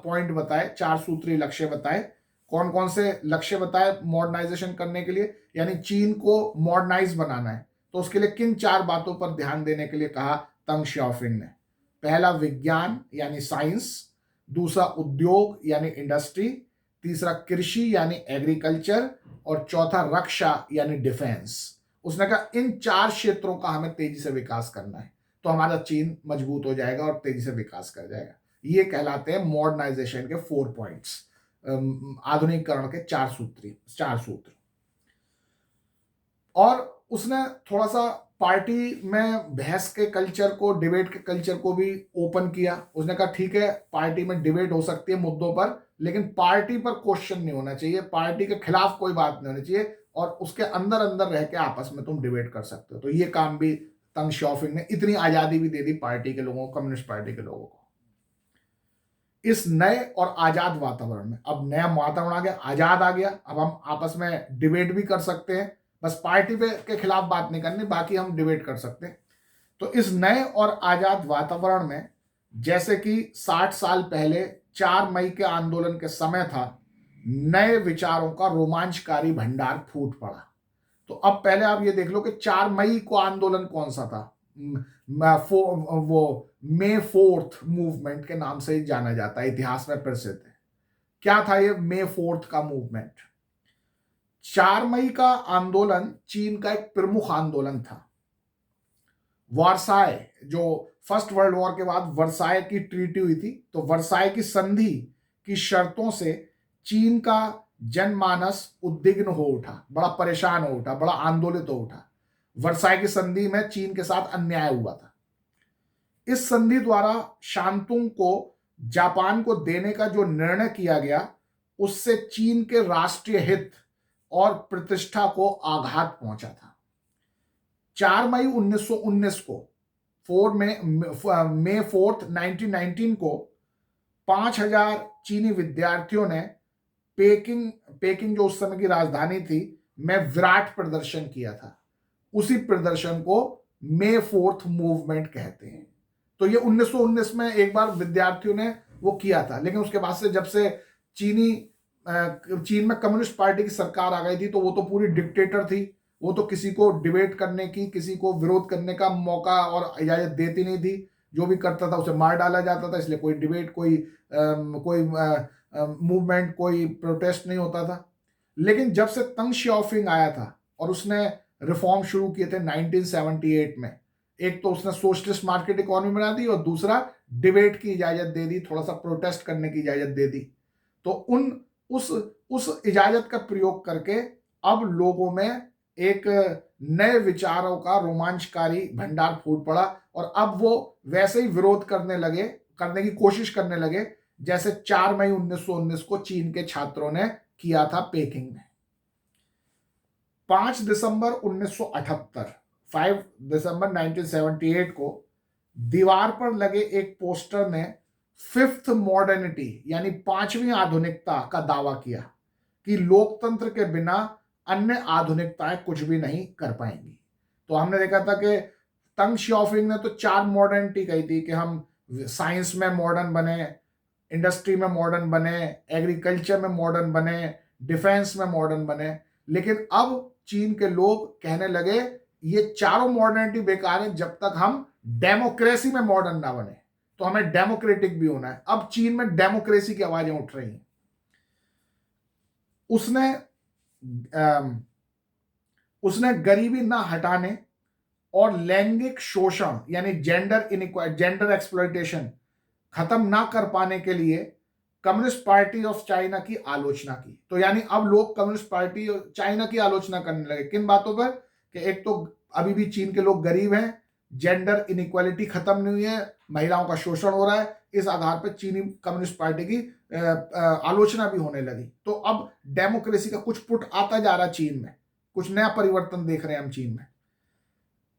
पॉइंट बताए, 4 सूत्री लक्ष्य बताए। कौन कौन से लक्ष्य बताए मॉडर्नाइजेशन करने के लिए? यानी चीन को मॉडर्नाइज बनाना है तो उसके लिए किन 4 बातों पर ध्यान देने के लिए कहा तंग शाओपिंग ने? पहला विज्ञान यानी साइंस, दूसरा उद्योग यानी इंडस्ट्री, तीसरा कृषि यानी एग्रीकल्चर और चौथा रक्षा यानी डिफेंस। उसने कहा इन 4 क्षेत्रों का हमें तेजी से विकास करना है तो हमारा चीन मजबूत हो जाएगा और तेजी से विकास कर जाएगा। ये कहलाते हैं मॉडर्नाइजेशन के 4 पॉइंट्स, आधुनिकीकरण के 4 सूत्र। और उसने थोड़ा सा पार्टी में बहस के कल्चर को, डिबेट के कल्चर को भी ओपन किया। उसने कहा ठीक है पार्टी में डिबेट हो सकती है मुद्दों पर, लेकिन पार्टी पर क्वेश्चन नहीं होना चाहिए, पार्टी के खिलाफ कोई बात नहीं होनी चाहिए और उसके अंदर अंदर रह के आपस में तुम डिबेट कर सकते हो। तो ये काम भी तंग शाओपिंग ने, इतनी आजादी भी दे दी पार्टी के लोगों को, कम्युनिस्ट पार्टी के लोगों को। इस नए और आजाद वातावरण में, अब नया वातावरण आ गया, आजाद आ गया, अब हम आपस में डिबेट भी कर सकते हैं, बस पार्टी पे के खिलाफ बात नहीं करनी, बाकी हम डिबेट कर सकते हैं। तो इस नए और आजाद वातावरण में जैसे कि 60 साल पहले 4 मई के आंदोलन के समय था, नए विचारों का रोमांचकारी भंडार फूट पड़ा। तो अब पहले आप ये देख लो कि 4 मई को आंदोलन कौन सा था? वो मे 4th मूवमेंट के नाम से ही जाना जाता है, इतिहास में प्रसिद्ध है। क्या था ये मे 4th का मूवमेंट? 4 मई का आंदोलन चीन का एक प्रमुख आंदोलन था। वर्साय, जो फर्स्ट वर्ल्ड वॉर के बाद वर्साय की ट्रीटी हुई थी, तो वर्साय की संधि की शर्तों से चीन का जनमानस उद्विग्न हो उठा, बड़ा परेशान हो उठा, बड़ा आंदोलित हो उठा। वर्साय की संधि में चीन के साथ अन्याय हुआ था। इस संधि द्वारा शांतुंग को जापान को देने का जो निर्णय किया गया, उससे चीन के राष्ट्रीय हित और प्रतिष्ठा को आघात पहुंचा था। 4 मई 1919 को, मे 4th 1919 को 5000 चीनी विद्यार्थियों ने पेकिंग जो उस समय की राजधानी थी, में विराट प्रदर्शन किया था। उसी प्रदर्शन को मे 4th मूवमेंट कहते हैं। तो ये 1919 में एक बार विद्यार्थियों ने वो किया था, लेकिन उसके बाद से जब से चीन में कम्युनिस्ट पार्टी की सरकार आ गई थी, तो वो तो पूरी डिक्टेटर थी, वो तो किसी को डिबेट करने की, किसी को विरोध करने का मौका और इजाजत देती नहीं थी। जो भी करता था उसे मार डाला जाता था, इसलिए कोई डिबेट, कोई मूवमेंट, कोई प्रोटेस्ट नहीं होता था। लेकिन जब से तंग शाओपिंग आया था और उसने रिफॉर्म शुरू किए थे 1978 में, एक तो उसने सोशलिस्ट मार्केट इकोनॉमी बना दी और दूसरा डिबेट की इजाजत दे दी, थोड़ा सा प्रोटेस्ट करने की इजाजत दे दी। तो उस इजाजत का प्रयोग करके अब लोगों में एक नए विचारों का रोमांचकारी भंडार फूट पड़ा और अब वो वैसे ही विरोध करने की कोशिश करने लगे जैसे 4 मई 1919 को चीन के छात्रों ने किया था पेकिंग में। 5 दिसंबर 1978, 5 दिसंबर 1978 को दीवार पर लगे एक पोस्टर ने 5th मॉडर्निटी यानी 5वीं आधुनिकता का दावा किया कि लोकतंत्र के बिना अन्य आधुनिकताएं कुछ भी नहीं कर पाएंगी। तो हमने देखा था कि तंग शाओपिंग ने तो 4 मॉडर्निटी कही थी कि हम साइंस में मॉडर्न बने, इंडस्ट्री में मॉडर्न बने, एग्रीकल्चर में मॉडर्न बने, डिफेंस में मॉडर्न बने। लेकिन अब चीन के लोग कहने लगे ये चारों मॉडर्निटी बेकार है जब तक हम डेमोक्रेसी में मॉडर्न ना बने। तो हमें डेमोक्रेटिक भी होना है। अब चीन में डेमोक्रेसी की आवाजें उठ रही हैं। उसने गरीबी ना हटाने और लैंगिक शोषण यानी जेंडर एक्सप्लॉयटेशन खत्म ना कर पाने के लिए कम्युनिस्ट पार्टी ऑफ चाइना की आलोचना की। तो यानी अब लोग कम्युनिस्ट पार्टी चाइना की आलोचना करने लगे। किन बातों पर? कि एक तो अभी भी चीन के लोग गरीब हैं, जेंडर इनइक्वालिटी खत्म नहीं हुई है, महिलाओं का शोषण हो रहा है। इस आधार पर चीनी कम्युनिस्ट पार्टी की आलोचना भी होने लगी। तो अब डेमोक्रेसी का कुछ पुट आता जा रहा है चीन में, कुछ नया परिवर्तन देख रहे हैं हम चीन में।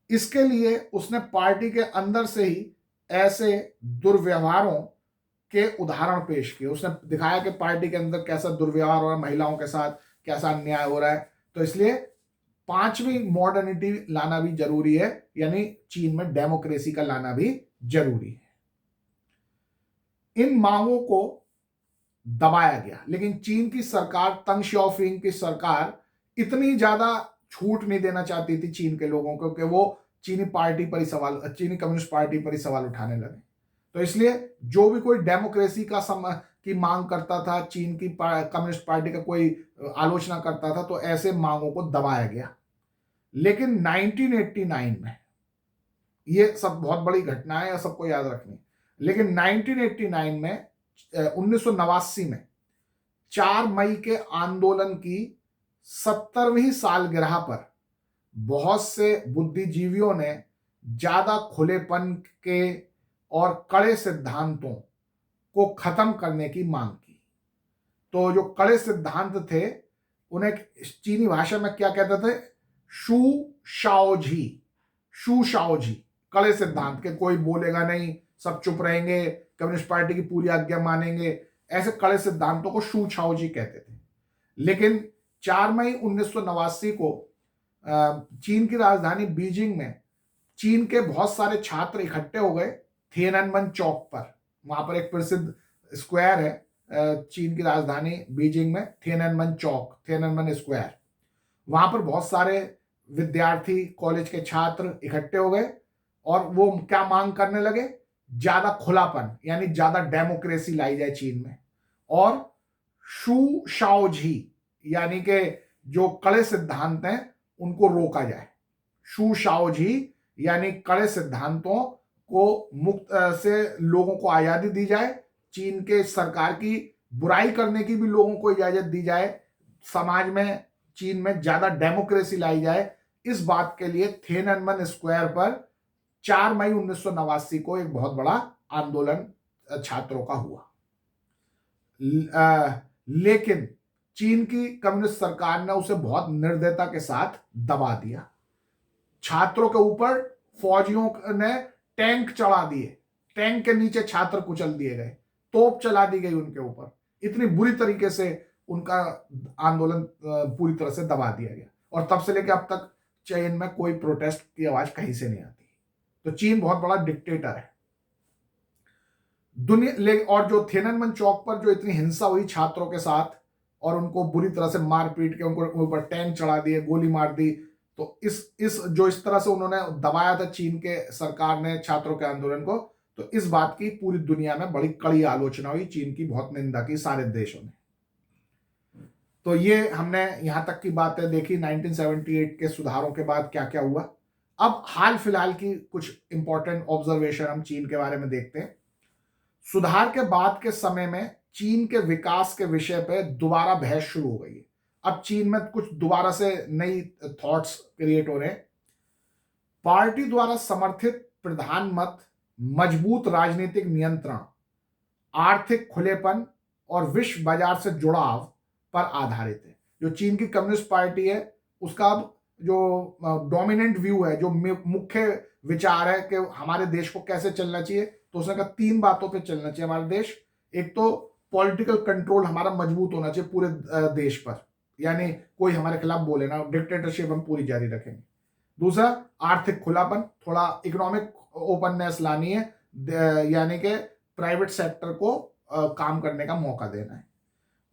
इसके लिए उसने पार्टी के अंदर से ही ऐसे दुर्व्यवहारों के उदाहरण पेश किए। उसने दिखाया कि पार्टी के अंदर कैसा दुर्व्यवहार हो रहा है, महिलाओं के साथ कैसा अन्याय हो रहा है। तो इसलिए पांचवी मॉडर्निटी लाना भी जरूरी है, यानी चीन में डेमोक्रेसी का लाना भी जरूरी है। इन मांगों को दबाया गया, लेकिन चीन की सरकार, तंग शाओपिंग की सरकार इतनी ज्यादा छूट नहीं देना चाहती थी चीन के लोगों को कि वो चीनी पार्टी पर ही सवाल, चीनी कम्युनिस्ट पार्टी पर ही सवाल उठाने लगे। तो इसलिए जो भी कोई डेमोक्रेसी की मांग करता था, चीन की कम्युनिस्ट पार्टी का कोई आलोचना करता था, तो ऐसे मांगों को दबाया गया। लेकिन 1989 में, ये सब बहुत बड़ी घटना है, सबको याद रखनी। लेकिन 1989 में 1989 में 4 मई के आंदोलन की 70वीं सालगिरह पर बहुत से बुद्धिजीवियों ने ज्यादा खुलेपन के और कड़े सिद्धांतों को खत्म करने की मांग की। तो जो कड़े सिद्धांत थे उन्हें चीनी भाषा में क्या कहते थे? शू शाओजी। शू शाओजी, कड़े सिद्धांत के, कोई बोलेगा नहीं, सब चुप रहेंगे, कम्युनिस्ट पार्टी की पूरी आज्ञा मानेंगे, ऐसे कड़े सिद्धांतों को शू शाओजी कहते थे। लेकिन 4 मई 1989 को चीन की राजधानी बीजिंग में चीन के बहुत सारे छात्र इकट्ठे हो गए थिएननमेन चौक पर। वहां पर एक प्रसिद्ध स्क्वायर है चीन की राजधानी बीजिंग में, थिएननमेन चौक, थिएननमेन स्क्वायर। वहां पर बहुत सारे विद्यार्थी, कॉलेज के छात्र इकट्ठे हो गए और वो क्या मांग करने लगे? ज्यादा खुलापन, यानी ज्यादा डेमोक्रेसी लाई जाए चीन में, और शू शाओजी यानी कि जो कड़े सिद्धांत हैं उनको रोका जाए। शू शाओजी यानी कड़े सिद्धांतों को मुक्त से लोगों को आजादी दी जाए, चीन के सरकार की बुराई करने की भी लोगों को इजाजत दी जाए, समाज में, चीन में ज्यादा डेमोक्रेसी लाई जाए। इस बात के लिए थिएननमेन स्क्वायर पर 4 मई 1989 को एक बहुत बड़ा आंदोलन छात्रों का हुआ। लेकिन चीन की कम्युनिस्ट सरकार ने उसे बहुत निर्दयता के साथ दबा दिया। छात्रों के ऊपर फौजियों ने टैंक चढ़ा दिए, टैंक के नीचे छात्र कुचल दिए गए, तोप चला दी गई उनके ऊपर। इतनी बुरी तरीके से उनका आंदोलन पूरी तरह से दबा दिया गया, और तब से लेकर अब तक चीन में कोई प्रोटेस्ट की आवाज कहीं से नहीं आती। तो चीन बहुत बड़ा डिक्टेटर है दुनिया। और जो थिएननमेन चौक पर जो इतनी हिंसा हुई छात्रों के साथ, और उनको बुरी तरह से मार पीट के उनको ऊपर टैंक चढ़ा दिए, गोली मार दी, तो इस तरह से उन्होंने दबाया था चीन के सरकार ने छात्रों के आंदोलन को, तो इस बात की पूरी दुनिया में बड़ी कड़ी आलोचना हुई, चीन की बहुत निंदा की सारे देशों ने। तो ये हमने यहां तक की बातें देखी 1978 के सुधारों के बाद क्या क्या हुआ। अब हाल फिलहाल की कुछ इंपॉर्टेंट ऑब्जर्वेशन हम चीन के बारे में देखते हैं। सुधार के बाद के समय में चीन के विकास के विषय पे दोबारा बहस शुरू हो गई है। अब चीन में कुछ दोबारा से नई थॉट्स क्रिएट हो रहे हैं। पार्टी द्वारा समर्थित प्रधान मत मजबूत राजनीतिक नियंत्रण, आर्थिक खुलेपन और विश्व बाजार से जुड़ाव पर आधारित है। जो चीन की कम्युनिस्ट पार्टी है उसका अब जो डोमिनेंट व्यू है, जो मुख्य विचार है कि हमारे देश को कैसे चलना चाहिए, तो उसने कहा 3 बातों पे चलना चाहिए हमारा देश। एक तो पॉलिटिकल कंट्रोल हमारा मजबूत होना चाहिए पूरे देश पर, यानी कोई हमारे खिलाफ बोले ना, डिक्टेटरशिप हम पूरी जारी रखेंगे। दूसरा, आर्थिक खुलापन, थोड़ा इकोनॉमिक ओपननेस लानी है, यानी कि प्राइवेट सेक्टर को काम करने का मौका देना है,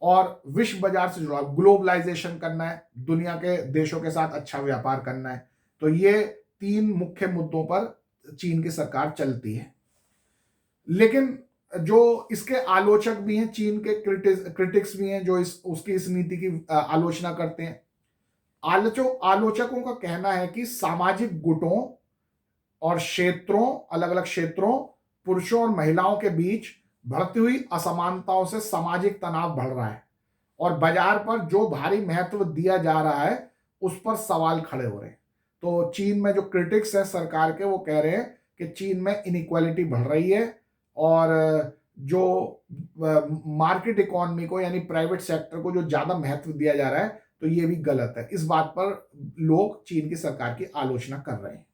और विश्व बाजार से जुड़ा ग्लोबलाइजेशन करना है, दुनिया के देशों के साथ अच्छा व्यापार करना है। तो ये 3 मुख्य मुद्दों पर चीन की सरकार चलती है। लेकिन जो इसके आलोचक भी हैं, चीन के क्रिटिक्स भी हैं, जो उसकी इस नीति की आलोचना करते हैं। आलोचकों का कहना है कि सामाजिक गुटों और क्षेत्रों, अलग अलग क्षेत्रों, पुरुषों और महिलाओं के बीच बढ़ती हुई असमानताओं से सामाजिक तनाव बढ़ रहा है, और बाजार पर जो भारी महत्व दिया जा रहा है उस पर सवाल खड़े हो रहे हैं। तो चीन में जो क्रिटिक्स हैं सरकार के, वो कह रहे हैं कि चीन में इनइक्वालिटी बढ़ रही है और जो मार्केट इकोनॉमी को यानी प्राइवेट सेक्टर को जो ज्यादा महत्व दिया जा रहा है, तो ये भी गलत है। इस बात पर लोग चीन की सरकार की आलोचना कर रहे हैं।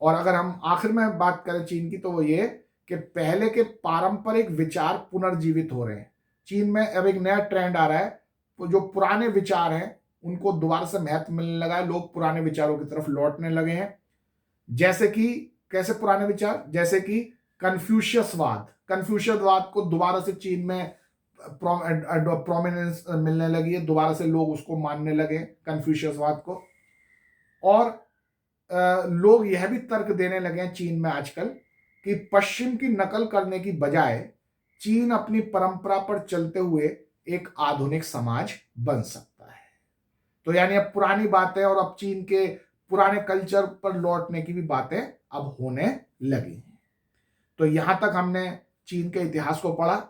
और अगर हम आखिर में बात करें चीन की, तो वो ये कि पहले के पारंपरिक विचार पुनर्जीवित हो रहे हैं। चीन में अब एक नया ट्रेंड आ रहा है, तो जो पुराने विचार हैं उनको दोबारा से महत्व मिलने लगा है, लोग पुराने विचारों की तरफ लौटने लगे हैं। जैसे कि कैसे पुराने विचार, जैसे कि कन्फ्यूशियसवाद को दोबारा से चीन में प्रोमिनेंस मिलने लगी है, दोबारा से लोग उसको मानने लगे कन्फ्यूशियसवाद को। और लोग यह भी तर्क देने लगे हैं चीन में आजकल कि पश्चिम की नकल करने की बजाय चीन अपनी परंपरा पर चलते हुए एक आधुनिक समाज बन सकता है। तो यानी अब पुरानी बातें और अब चीन के पुराने कल्चर पर लौटने की भी बातें अब होने लगी हैं। तो यहां तक हमने चीन के इतिहास को पढ़ा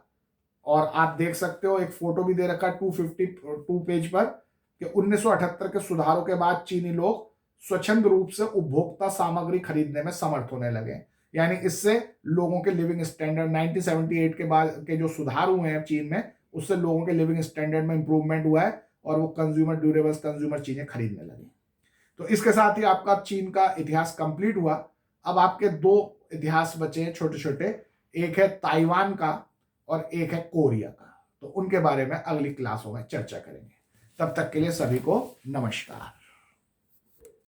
और आप देख सकते हो एक फोटो भी दे रखा है 252 पेज पर कि 1978 के सुधारों के बाद चीनी लोग स्वच्छंद रूप से उपभोक्ता सामग्री खरीदने में समर्थ होने लगे। यानी इससे लोगों के लिविंग स्टैंडर्ड 1978 के बाद के जो सुधार हुए हैं चीन में, उससे लोगों के लिविंग स्टैंडर्ड में इंप्रूवमेंट हुआ है और वो कंज्यूमर ड्यूरेबल्स, कंज्यूमर चीजें खरीदने लगे। तो इसके साथ ही आपका चीन का इतिहास कंप्लीट हुआ। अब आपके दो इतिहास बचे हैं छोटे छोटे, एक है ताइवान का और एक है कोरिया का। तो उनके बारे में अगली क्लासों में चर्चा करेंगे। तब तक के लिए सभी को नमस्कार।